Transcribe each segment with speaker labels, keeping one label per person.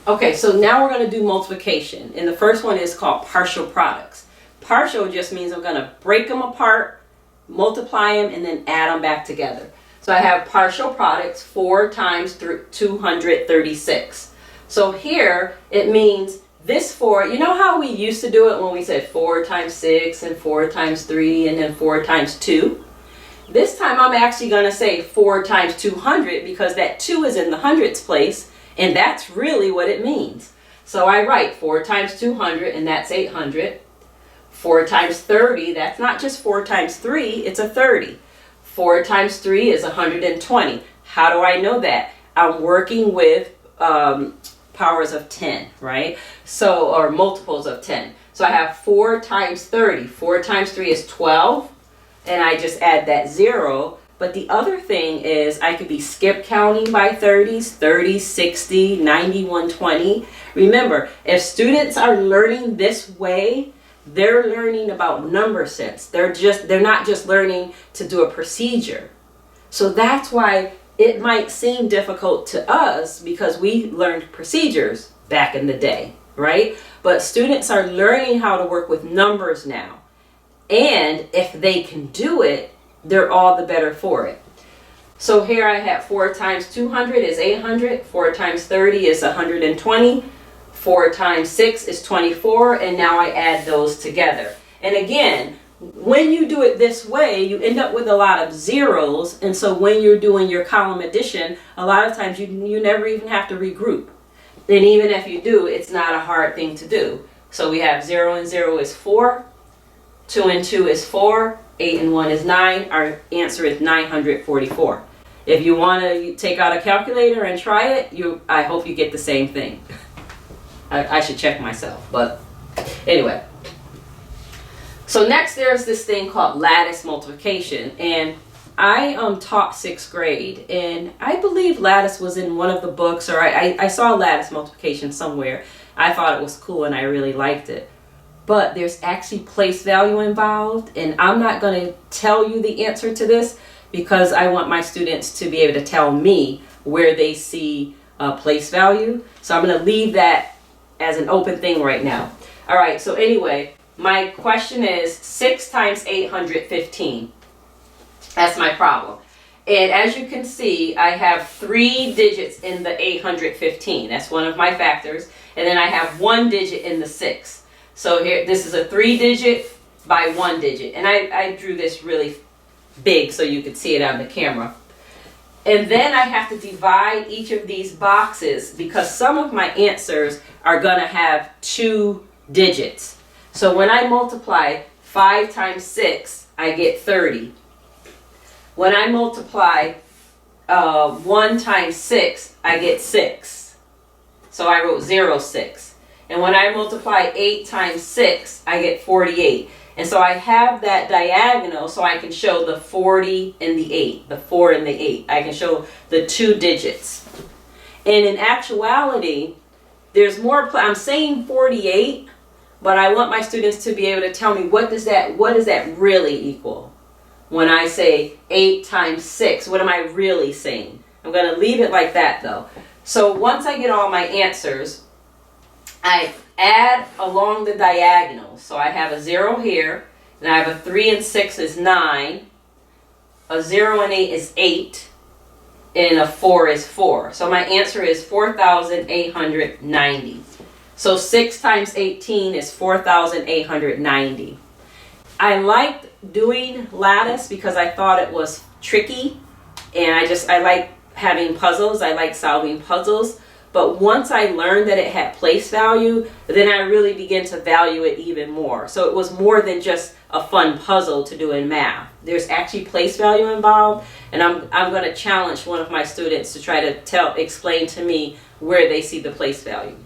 Speaker 1: Okay, so now we're going to do multiplication. And the first one is called partial products. Partial just means I'm going to break them apart, multiply them, and then add them back together. So I have partial products, 4 times 236. So here it means this 4, you know how we used to do it when we said 4 times 6 and 4 times 3 and then 4 times 2? This time I'm actually going to say 4 times 200 because that 2 is in the hundreds place, and that's really what it means. So I write 4 times 200, and that's 800. 4 times 30, that's not just 4 times 3, it's a 30. 4 times 3 is 120. How do I know that? I'm working with powers of 10, right? So, or multiples of 10. So I have 4 times 30. 4 times 3 is 12, and I just add that 0. But the other thing is I could be skip counting by 30s, 30, 60, 90, 120. Remember, if students are learning this way, they're learning about number sense. They're not just learning to do a procedure. So that's why it might seem difficult to us because we learned procedures back in the day, right? But students are learning how to work with numbers now. And if they can do it, they're all the better for it. So here I have 4 times 200 is 800, 4 times 30 is 120, 4 times 6 is 24, and now I add those together. And again, when you do it this way, you end up with a lot of zeros, and so when you're doing your column addition, a lot of times you never even have to regroup. And even if you do, it's not a hard thing to do. So we have 0 and 0 is 4, 2 and 2 is 4, 8 and 1 is 9. Our answer is 944. If you want to take out a calculator and try it, I hope you get the same thing. I should check myself, but anyway. So next there's this thing called lattice multiplication, and I taught 6th grade, and I believe lattice was in one of the books, or I saw lattice multiplication somewhere. I thought it was cool and I really liked it. But there's actually place value involved, and I'm not going to tell you the answer to this because I want my students to be able to tell me where they see place value. So I'm going to leave that as an open thing right now. All right, so anyway, my question is 6 times 815. That's my problem. And as you can see, I have 3 digits in the 815. That's one of my factors. And then I have 1 digit in the 6. So here, this is a 3 digit by 1 digit. And I drew this really big so you could see it on the camera. And then I have to divide each of these boxes because some of my answers are going to have 2 digits. So when I multiply 5 times 6, I get 30. When I multiply 1 times 6, I get 6. So I wrote 0, 6. And when I multiply 8 times 6, I get 48. And so I have that diagonal so I can show the 40 and the 8, the 4 and the 8. I can show the 2 digits. And in actuality, there's more, I'm saying 48, but I want my students to be able to tell me what does that really equal? When I say 8 times 6, what am I really saying? I'm going to leave it like that though. So once I get all my answers, I add along the diagonal. So I have a 0 here, and I have a 3 and 6 is 9, a 0 and 8 is 8, and a 4 is 4. So my answer is 4,890. So 6 times 18 is 4,890. I liked doing lattice because I thought it was tricky, and I like having puzzles. I like solving puzzles. But once I learned that it had place value, then I really began to value it even more. So it was more than just a fun puzzle to do in math. There's actually place value involved, and I'm going to challenge one of my students to try to explain to me where they see the place value.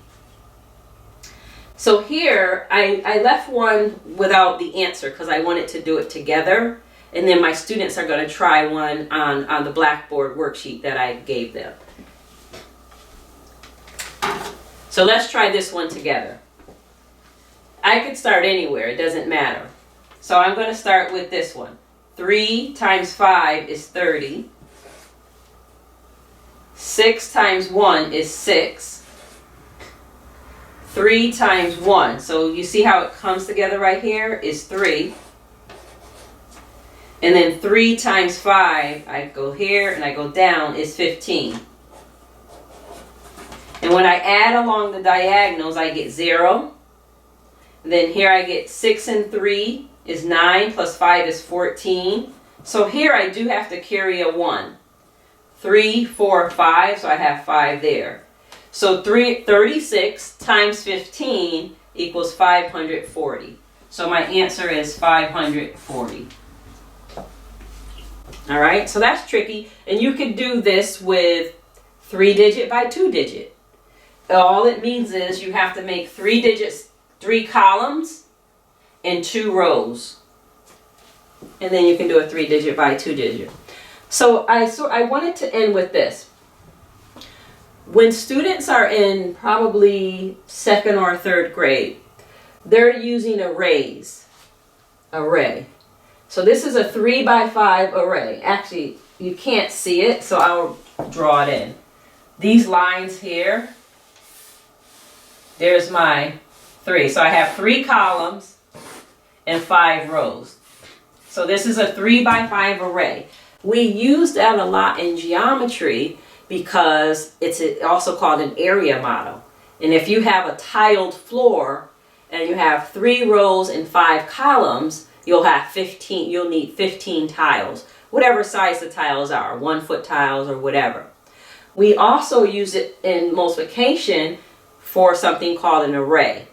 Speaker 1: So here, I left one without the answer because I wanted to do it together. And then my students are going to try one on the Blackboard worksheet that I gave them. So let's try this one together. I could start anywhere, it doesn't matter. So I'm going to start with this one. 3 times 5 is 30. 6 times 1 is 6. 3 times 1. So you see how it comes together right here is 3. And then 3 times 5, I go here and I go down, is 15. And when I add along the diagonals, I get 0. And then here I get 6 and 3 is 9, plus 5 is 14. So here I do have to carry a 1. 3, 4, 5, so I have 5 there. So 36 times 15 equals 540. So my answer is 540. All right, so that's tricky. And you could do this with 3-digit by 2-digit. All it means is you have to make 3 digits, 3 columns, and 2 rows. And then you can do a 3-digit by 2-digit. So I wanted to end with this. When students are in probably 2nd or 3rd grade, they're using array. So this is a 3 by 5 array. Actually, you can't see it, so I'll draw it in. These lines here, there's my 3. So I have 3 columns and 5 rows. So this is a 3 by 5 array. We use that a lot in geometry because it's also called an area model. And if you have a tiled floor and you have 3 rows and 5 columns, you'll need 15 tiles, whatever size the tiles are, 1-foot tiles or whatever. We also use it in multiplication for something called an array.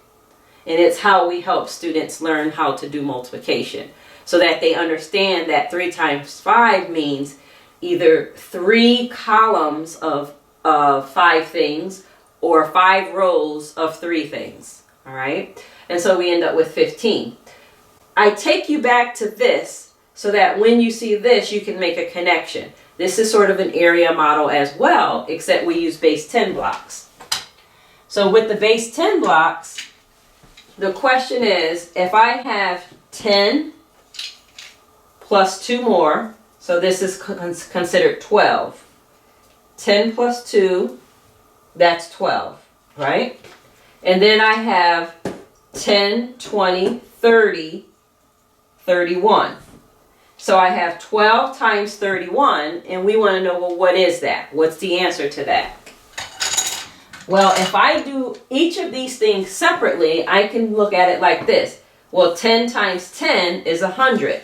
Speaker 1: And it's how we help students learn how to do multiplication, so that they understand that 3 times 5 means either 3 columns of 5 things or 5 rows of 3 things. All right? And so we end up with 15. I take you back to this so that when you see this, you can make a connection. This is sort of an area model as well, except we use base 10 blocks. So with the base 10 blocks, the question is, if I have 10 plus 2 more, so this is considered 12. 10 plus 2, that's 12, right? And then I have 10, 20, 30, 31. So I have 12 times 31, and we want to know, well, what is that? What's the answer to that? Well, if I do each of these things separately, I can look at it like this. Well, 10 times 10 is 100,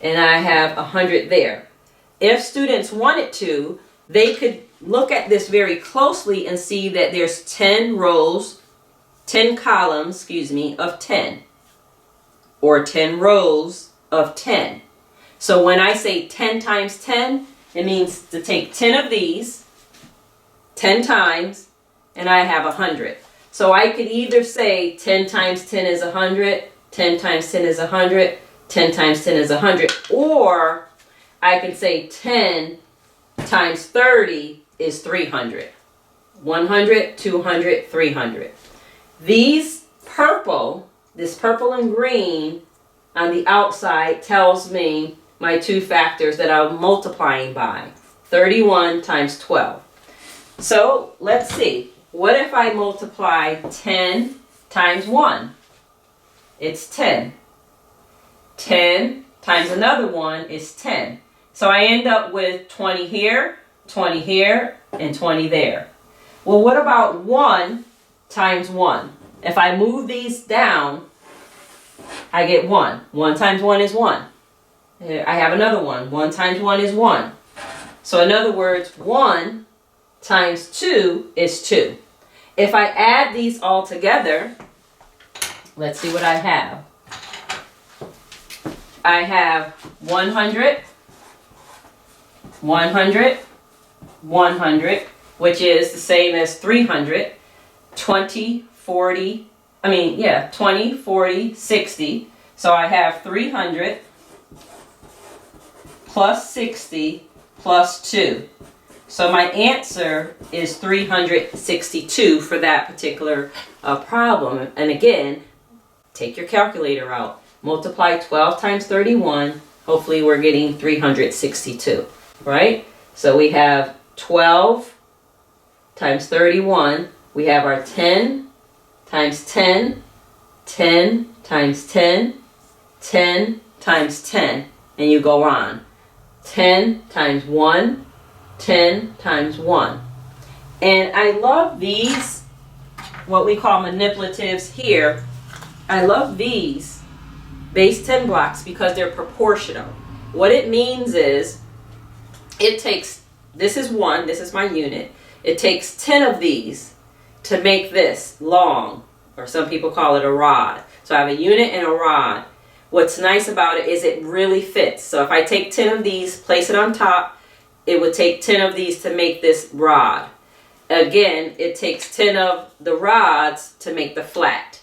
Speaker 1: and I have 100 there. If students wanted to, they could look at this very closely and see that there's 10 rows, 10 columns, of 10, or 10 rows of 10. So when I say 10 times 10, it means to take 10 of these, 10 times, and I have 100. So I could either say 10 times 10 is 100, 10 times 10 is 100, 10 times 10 is 100, or I can say 10 times 30 is 300. 100, 200, 300. These purple, this purple and green on the outside tells me my 2 factors that I'm multiplying by. 31 times 12. So let's see. What if I multiply 10 times 1? It's 10. 10 times another 1 is 10. So I end up with 20 here, and 20 there. Well, what about 1 times 1? If I move these down, I get 1. 1 times 1 is 1. I have another one. 1 times 1 is 1. So in other words, 1 times 2 is 2. If I add these all together, let's see what I have. I have 100, 100, 100, which is the same as 300, 20, 40, 20, 40, 60. So I have 300 plus 60 plus 2. So my answer is 362 for that particular problem. And again, take your calculator out. Multiply 12 times 31. Hopefully we're getting 362, right? So we have 12 times 31. We have our 10 times 10, 10 times 10, 10 times 10, and you go on. 10 times 1, 10 times 1. And I love these, what we call manipulatives here. I love these base 10 blocks because they're proportional. What it means is, it takes, this is 1, this is my unit. It takes 10 of these to make this long, or some people call it a rod. So I have a unit and a rod. What's nice about it is it really fits. So if I take 10 of these, place it on top, it would take 10 of these to make this rod. Again, it takes 10 of the rods to make the flat.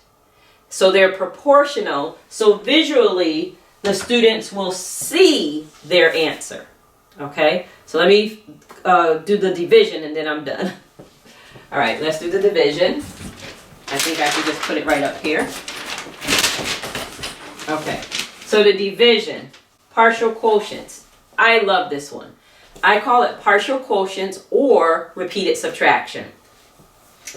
Speaker 1: So they're proportional, so visually the students will see their answer. Okay, so let me do the division and then I'm done. All right, let's do the division. I think I should just put it right up here. Okay, so the division, partial quotients. I love this one. I call it partial quotients or repeated subtraction.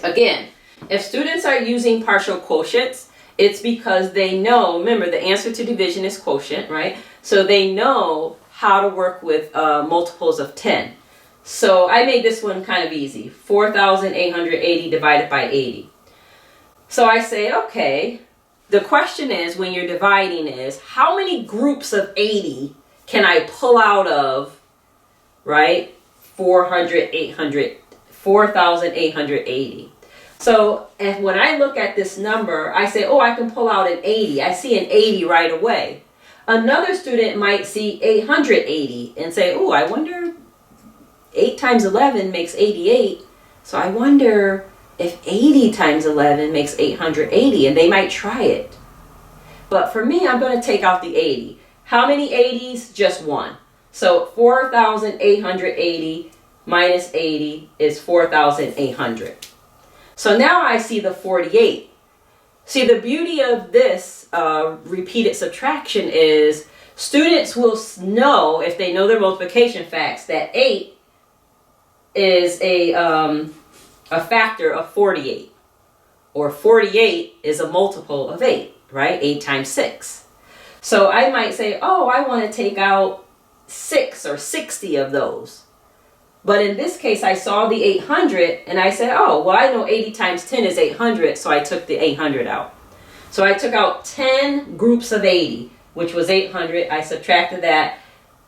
Speaker 1: Again, if students are using partial quotients, it's because they know, remember the answer to division is quotient, right? So they know how to work with multiples of 10. So I made this one kind of easy. 4,880 divided by 80. So I say, okay, the question is, when you're dividing is, how many groups of 80 can I pull out of, right? 4,880. So and when I look at this number, I say, oh, I can pull out an 80. I see an 80 right away. Another student might see 880 and say, oh, I wonder, 8 times 11 makes 88. So I wonder if 80 times 11 makes 880, and they might try it. But for me, I'm going to take out the 80. How many 80s? Just one. So 4,880 minus 80 is 4,800. So now I see the 48. See, the beauty of this repeated subtraction is students will know, if they know their multiplication facts, that 8 is a factor of 48. Or 48 is a multiple of 8, right? 8 times 6. So I might say, oh, I want to take out 6 or 60 of those. But in this case, I saw the 800 and I said, oh, well, I know 80 times 10 is 800, so I took the 800 out. So I took out 10 groups of 80, which was 800. I subtracted that.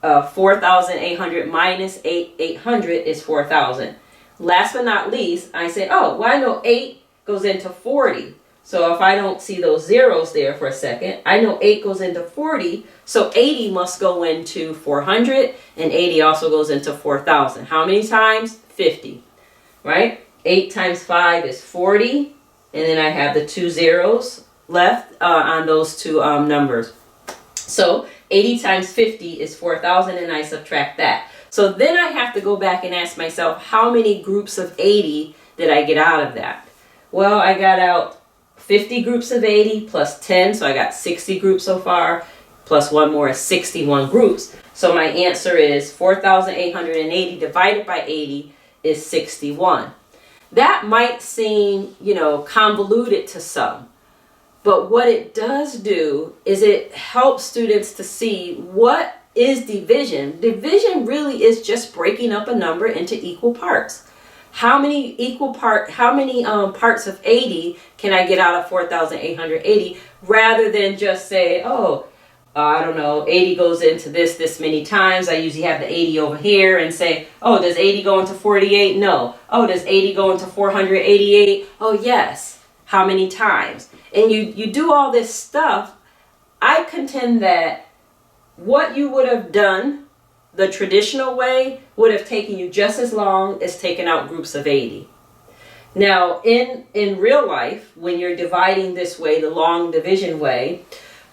Speaker 1: 4,800 minus 800 is 4,000. Last but not least, I said, oh, well, I know 8 goes into 40. So if I don't see those zeros there for a second, I know 8 goes into 40. So 80 must go into 400, and 80 also goes into 4,000. How many times? 50, right? 8 times 5 is 40, and then I have the 2 zeros left on those two numbers. So 80 times 50 is 4,000, and I subtract that. So then I have to go back and ask myself, how many groups of 80 did I get out of that? Well, I got out 50 groups of 80 plus 10, so I got 60 groups so far, plus one more is 61 groups. So my answer is 4,880 divided by 80 is 61. That might seem, convoluted to some, but what it does do is it helps students to see what is division. Division really is just breaking up a number into equal parts. How many parts of 80 can I get out of 4,880, rather than just say, oh, I don't know, 80 goes into this many times. I usually have the 80 over here and say, oh, does 80 go into 48? No. Oh, does 80 go into 488? Oh, yes. How many times? And you do all this stuff. I contend that what you would have done the traditional way would have taken you just as long as taking out groups of 80. Now, in real life, when you're dividing this way, the long division way,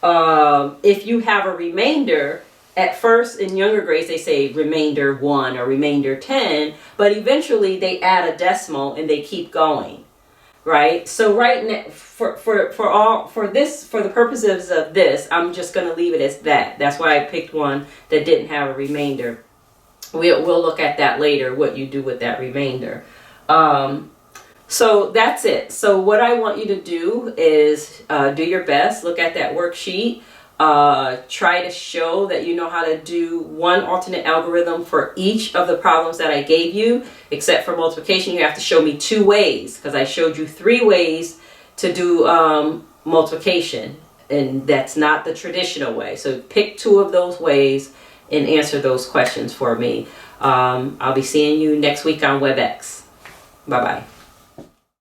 Speaker 1: if you have a remainder, at first in younger grades they say remainder 1 or remainder 10, but eventually they add a decimal and they keep going, right? So right now, for the purposes of this, I'm just going to leave it as that. That's why I picked one that didn't have a remainder. We'll look at that later, what you do with that remainder. So that's it. So what I want you to do is do your best. Look at that worksheet. Try to show that you know how to do one alternate algorithm for each of the problems that I gave you. Except for multiplication, you have to show me 2 ways, because I showed you 3 ways to do multiplication, and that's not the traditional way. So pick 2 of those ways and answer those questions for me. I'll be seeing you next week on WebEx. Bye-bye.